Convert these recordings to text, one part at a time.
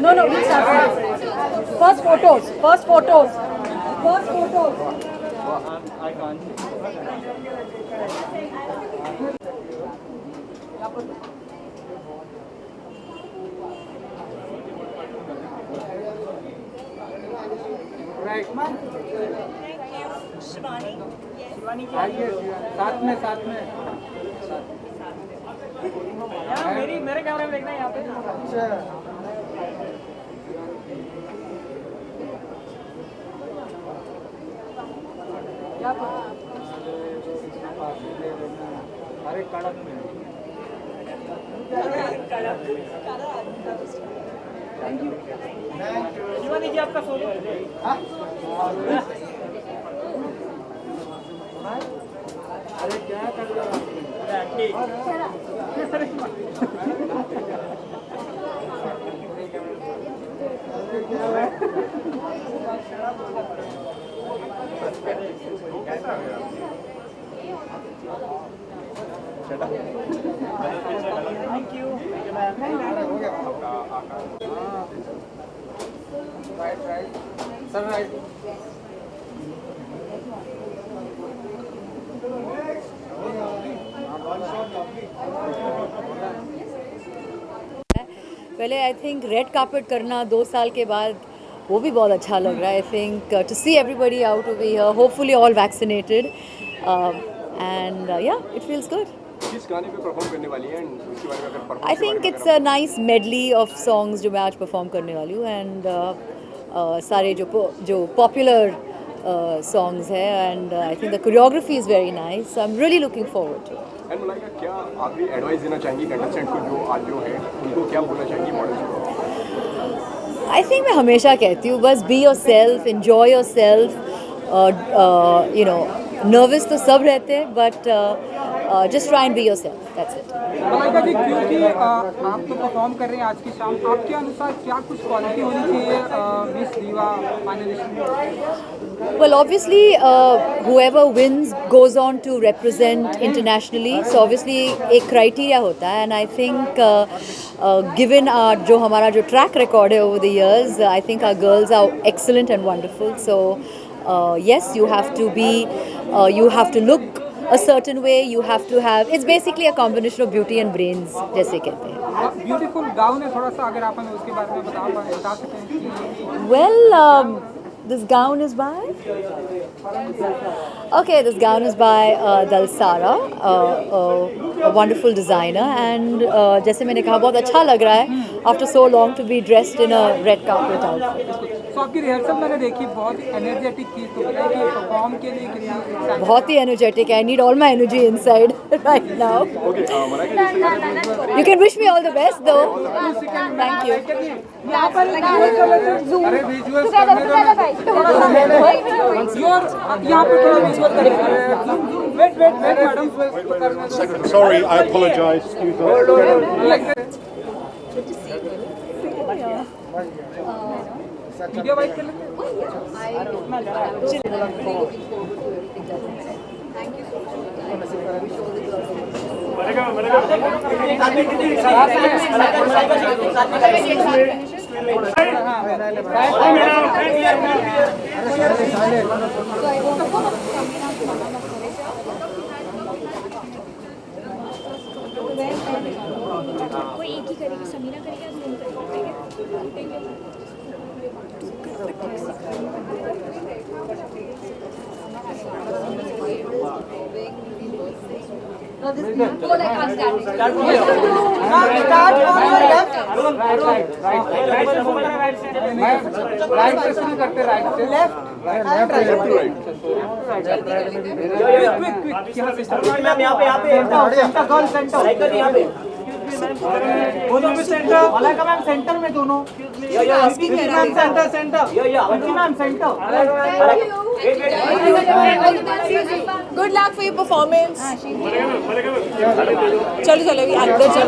No, no, we'll start. First photos. First photos. First photos. I can't. Right. Shivani. Shivani क्या है? साथ में यहाँ मेरे कैमरे में देखना है यहाँ पे। अच्छा अरे कड़क में थैंक यू शिवानी जी आपका सोलो। अरे क्या कर रहे हो thank you right sir right पहले आई थिंक रेड कार्पेट करना 2 साल के बाद वो भी बहुत अच्छा लग रहा है. I think to see everybody out over here, hopefully all vaccinated, and yeah it feels good. किस गाने पे परफॉर्म करने वाली हैं उसके बारे में अगर perform I think it's a nice medley of songs जो मैं आज परफॉर्म करने वाली हूँ, एंड सारे जो पॉपुलर सॉन्ग्स है, and I think the choreography is very nice. I am really looking forward to it. And Malaika, क्या आखिरी एडवाइस देना चाहेंगी कंटेस्टेंट को जो आज जो है उनको क्या बोलना चाहेंगी मॉडल्स को? आई थिंक मैं हमेशा कहती हूँ बस be yourself, enjoy yourself. You know nervous तो सब रहते हैं, but just try and be yourself, that's it. Malaika ji, क्योंकि आप तो परफॉर्म कर रहे हैं आज की शाम, आपके अनुसार क्या कुछ क्वालिटी होनी चाहिए मिस दीवा finalist? Well, obviously, whoever wins goes on to represent internationally. So obviously, एक criteria होता है, and I think given जो हमारा जो track record है over the years, I think our girls are excellent and wonderful. So yes, you have to look a certain way. You have to have. It's basically a combination of beauty and brains, जैसे कहते हैं. Beautiful gown है, थोड़ा सा अगर आप हमें उसके बारे में बता सकें. Well, this gown is by? Okay, this gown is by Dalsara, a wonderful designer, and जैसे मैंने कहा बहुत अच्छा लग रहा है after so long to be dressed in a red carpet outfit. तो आपकी रिहर्सल मैंने देखी, बहुत ही एनर्जेटिक थी, तो कि परफॉर्म के लिए कितनी बहुत ही energetic. I need all my energy inside right now. Okay Malaika, You can wish me all the best though. Thank you. यहाँ पर अरे विजुअल्स करने दो यहाँ पर थोड़ा विजुअल करेंगे. Wait madam. Sorry, I apologise. Video wait कर लेते कोई एक ही करेगी, समीना करेगी या ज़ूम करेगी? राइट से शुरू करते, राइट से लेफ्ट दोनों में सेंटर, मलाइका मैम सेंटर में दोनों. Centre ma'am centre. Good luck for your performance. चलो चलो अंदर चलो.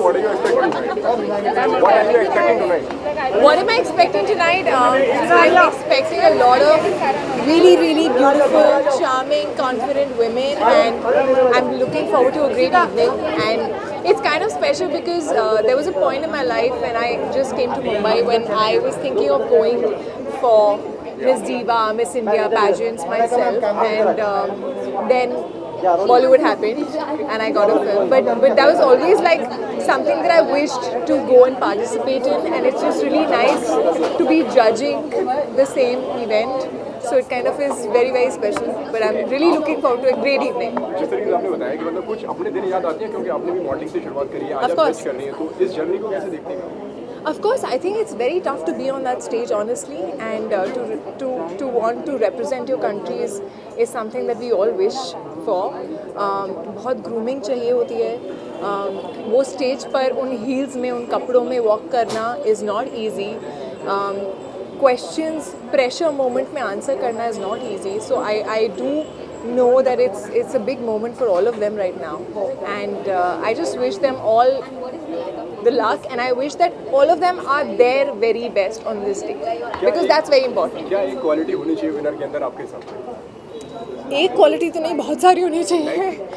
What are you expecting tonight? What am I expecting tonight? I'm expecting a lot of really, really beautiful, charming, confident women, and I'm looking forward to a great evening. And it's kind of special because there was a point in my life when I just came to Mumbai when I was thinking of going for Miss Diva, Miss India pageants myself, and then Bollywood happened and I got a film. But that was always like something that I wished to go and participate in, and it's just really nice to be judging the same event. So it kind of is very, very special. But I'm really looking forward to a great evening. जिस तरीके से आपने बताया कि मतलब कुछ अपने दिन याद आते हैं क्योंकि आपने भी मॉडलिंग से शुरुआत करी है, आज Of आप course. जज कर रही हैं, तो इस जर्नी को कैसे देखते हैं? Of course, I think it's very tough to be on that stage, honestly, and to want to represent your country is something that we all wish for. बहुत grooming चाहिए होती है. वो stage पर उन heels में, उन कपड़ों में walk करना is not easy. Questions, pressure moment में answer करना is not easy. So I do know that it's a big moment for all of them right now, and I just wish them all the luck, and I wish that all of them are their very best on this day because that's very important. क्या एक quality होनी चाहिए winner के अंदर आपके हिसाब से? एक क्वालिटी तो नहीं, बहुत सारी होनी चाहिए.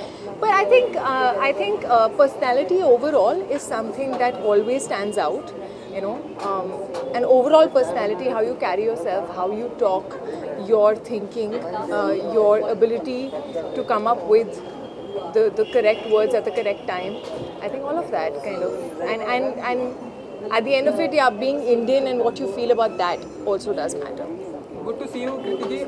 But I think personality overall is something that always stands out. You know, an overall personality, how you carry yourself, how you talk, your thinking, your ability to come up with the correct words at the correct time. I think all of that kind of, and at the end of it, yeah, being Indian and what you feel about that also does matter. Good to see you Kriti ji.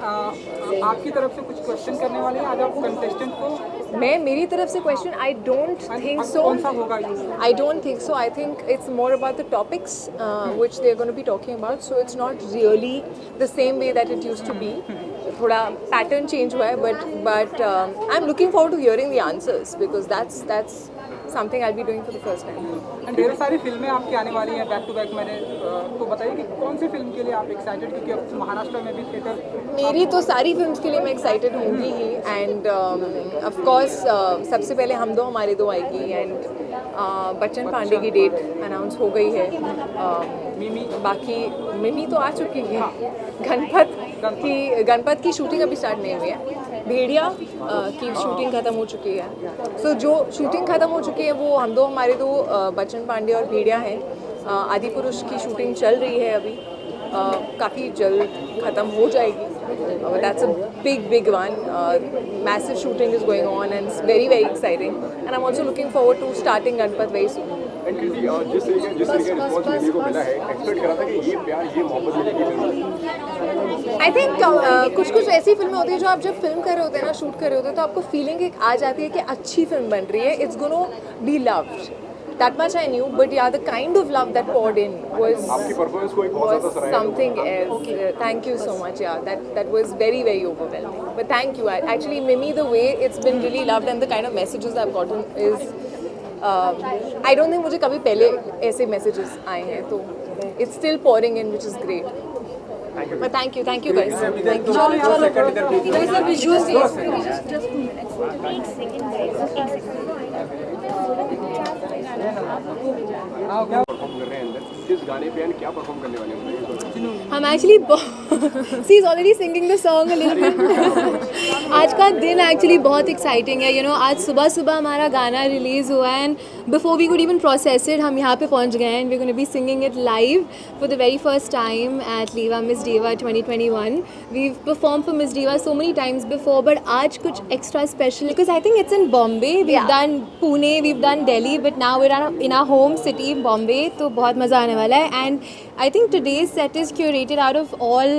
आपकी तरफ से कुछ question करने वाले हैं आज आप contestant को? मेरी तरफ से question I don't think so. कौन सा होगा? I don't think so. I think it's more about the topics which they're going to be talking about. So it's not really the same way that it used to be. थोड़ा pattern change हुआ है, but I'm looking forward to hearing the answers because that's something I'll be doing for the first time. And ढेर सारी फिल्में आपकी आने वाली हैं बैक टू बैक. मैंने तो बताइए कि कौन सी फिल्म के लिए आप एक्साइटेड, क्योंकि अब महाराष्ट्र में भी थिएटर. मेरी तो सारी फिल्म्स के लिए मैं एक्साइटेड होंगी ही, एंड ऑफ कोर्स सबसे पहले हम दो हमारे दो आएगी, एंड बच्चन पांडे की डेट अनाउंस हो गई है. बाकी मिमी तो आ चुकी है. गणपत की शूटिंग अभी स्टार्ट नहीं हुई है. भेड़िया की शूटिंग ख़त्म हो चुकी है. सो जो शूटिंग ख़त्म हो चुकी है वो हम दो हमारे दो बच्चन पांडे और भेड़िया हैं. आदि पुरुष की शूटिंग चल रही है अभी, काफ़ी जल्द ख़त्म हो जाएगी. That's a big one. Massive shooting is going on and it's very, very exciting. And I'm also looking forward to starting Ganpat very soon. And Kriti जिस तरीके रिस्पॉन्स मिली को मिला है, एक्सपेक्ट करा था कि ये प्यार ये मोहब्बत मिलेगी फिल्म? आई थिंक कुछ ऐसी फिल्में होती है जो आप जब फिल्म कर रहे होते हैं ना, शूट कर रहे होते हैं, तो आपको फीलिंग एक आ जाती है कि अच्छी फिल्म बन रही है. It's gonna be loved. That much I knew, but yeah, the kind of love that poured in was आपकी परफॉर्मेंस को एक बहुत ज़्यादा सराहा. something else. Thank you so much. Yeah, that was very, very overwhelming. But thank you. Actually, Mimi, the way it's been really loved and the kind of messages I've gotten is, I don't think मुझे कभी पहले ऐसे messages आए हैं. तो it's still pouring in, which is great. But thank you guys. Thank you. Sir, visuals. Perform कर रहे हैं अंदर, किस गाने पे एंड क्या परफॉर्म करने वाले हैं? हम actually see is already singing the song a little bit. आज का दिन एक्चुअली बहुत एक्साइटिंग है. यू नो, आज सुबह हमारा गाना रिलीज़ हुआ है and before we could even process it हम यहाँ पे पहुँच गए हैं and we gonna be singing it live for the very first time at Liva Miss Diva 2021. We perform for Miss Diva so many times before, but आज कुछ extra special because I think it's in Bombay. We've done Pune, we've done Delhi, but now we're in our home city Bombay. तो बहुत मज़ा आने वाला है. And I think today's set is curated out of all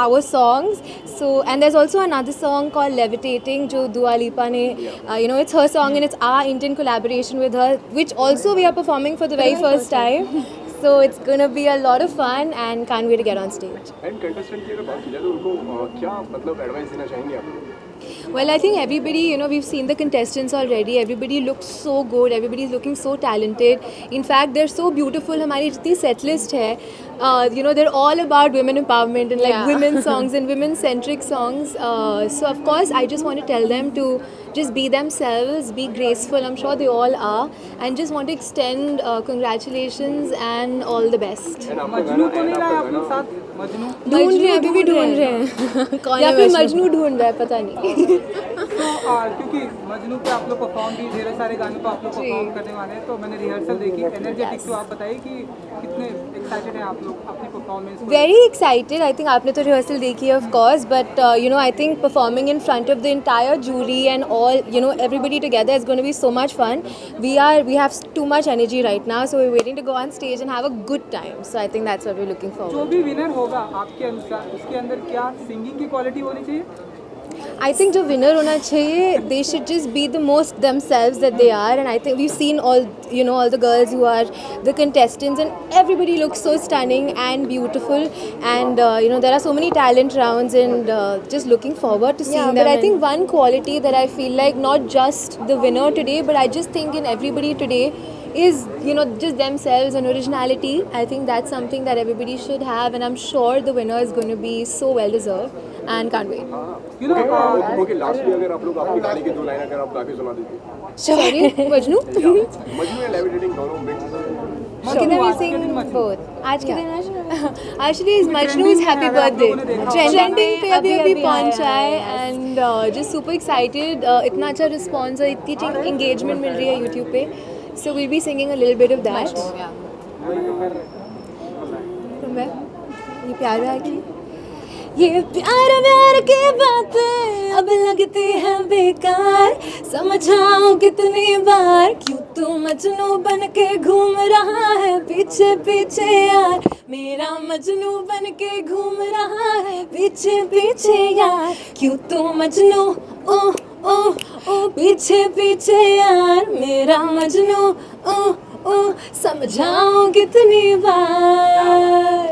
our songs. So, and there's also another song called Levitating जो Dua Lipa ने you know, it's her song and it's our Indian collaboration with her, which also we are performing for the very first time. So it's gonna be a lot of fun and can't wait to get on stage. And contestant की अगर बात की जाए तो उनको क्या मतलब advice देना चाहेंगे आप? Well, I think everybody, you know, we've seen the contestants already. Everybody looks so good. Everybody's looking so talented. In fact, they're so beautiful. हमारी जितनी set list है, you know, they're all about women empowerment and like women songs and women-centric songs. So of course, I just want to tell them to just be themselves, be graceful. I'm sure they all are, and just want to extend congratulations and all the best. Majnu को नहीं लाए आप लोग साथ? मजनू ढूंढ रहे हैं, अभी भी ढूंढ रहे हैं या फिर मजनू ढूंढ रहा है, पता नहीं. तो क्योंकि मजनू पे आप लोग परफॉर्म भी ढेर सारे गानों पे आप लोग परफॉर्म करने वाले हैं, तो मैंने रिहर्सल देखी एनर्जेटिक. तो आप बताइए कि कितने एक्साइटेड हैं आप लोग अपनी परफॉर्मेंस को? Very excited. I think आपने तो rehearsal देखी है, of course, but you know, I think performing in front of the entire jury and all, you know, everybody together is going to be so much fun. We have too much energy right now, so we're waiting to go on stage and have a good time. So I think that's what we're looking जो forward. भी winner होगा आपके अनुसार उसके अंदर क्या singing की quality होनी चाहिए? I think जो winner होना चाहिए, they should just be the most themselves that they are, and I think we've seen all, you know, all the girls who are the contestants, and everybody looks so stunning and beautiful, and you know, there are so many talent rounds, and just looking forward to seeing them. But I think one quality that I feel like not just the winner today, but I just think in everybody today is, you know, just themselves and originality. I think that's something that everybody should have, and I'm sure the winner is going to be so well deserved and can't wait. You know, okay lastly अगर आप लोग अपनी गाने की 2 line अगर आप गा के सुना दीजिए. Sorry, Majnu? Majnu and levitating दोनों mix. Can we sing both? आज के दिन actually is Majnu's happy birthday. Trending पे अभी पहुंचा है, and just super excited. इतना अच्छा response और इतनी engagement मिल रही है YouTube पे. So we'll be singing a little bit of that. From where? ये प्यार व्यार की? ये प्यार व्यार की बातें अब लगती हैं बेकार. समझाऊं कितनी बार क्यों तू मजनू बन के घूम रहा है पीछे पीछे यार. मेरा मजनू बन के घूम रहा है पीछे पीछे यार. क्यों तू मजनू ओ ओ ओ पीछे पीछे यार. मेरा मजनू ओ ओ समझाऊं कितनी बार.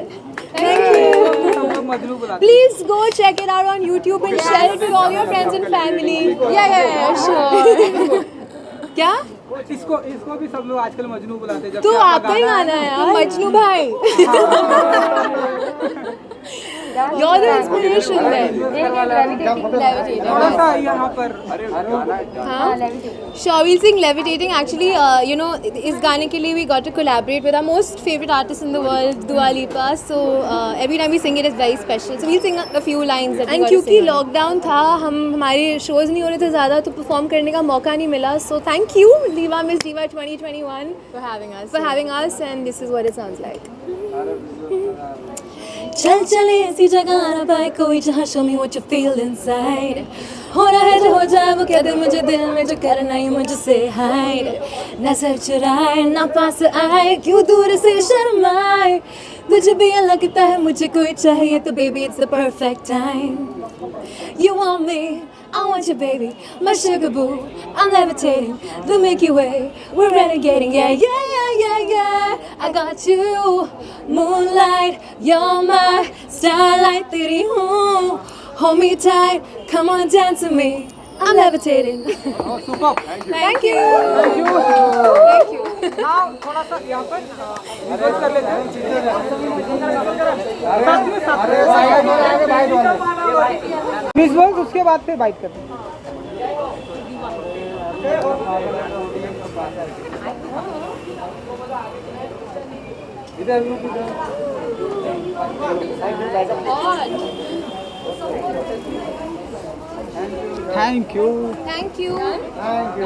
Thank you. हम लोग मजनू बुलाते Please go check it out on YouTube and share it with all your friends and family. Yeah, sure. क्या? हैं. इसको भी सब लोग आजकल मजनू बुलाते हैं. जब तो से आपका आपका ही गाना है यार, मजनू भाई. You're the inspiration then. थोड़ा सा यहाँ पर Sure, we'll sing Levitating. Actually, you know, इस गाने के लिए we got to collaborate with our most favorite artist in the world, Dua Lipa. So every time we sing it is very special. So we'll sing a few lines that we got to sing. क्योंकि lockdown था, हमारे shows नहीं हो रहे थे ज़्यादा, तो perform करने का मौका नहीं मिला. So thank you, Diva Miss Diva 2021, for having us, and this is what it sounds like. चल चले ऐसी जगह ना पाए कोई जहाँ show me what you feel inside. हो रहा है जो हो जाए वो कह दे मुझे दिल में जो करना ही मुझसे hide. नजर चुराए ना पास आए क्यों दूर से शर्माए. तुझे भी लगता है मुझे कोई चाहिए तो baby it's the perfect time. You want me, I want you baby, my sugar boo. I'm levitating, the Milky Way. We're renegading, yeah, yeah, yeah, yeah, yeah. I got you, moonlight, you're my starlight. तेरी हूँ, hold me tight, come on dance with me. I'm levitating. Super. Thank you. Thank you. हाँ थोड़ा सा यहाँ पर reverse कर लेते हैं. मिस वर्ल्ड उसके बाद फिर बाइट करते हैं. Thank you. Thank you. Thank you.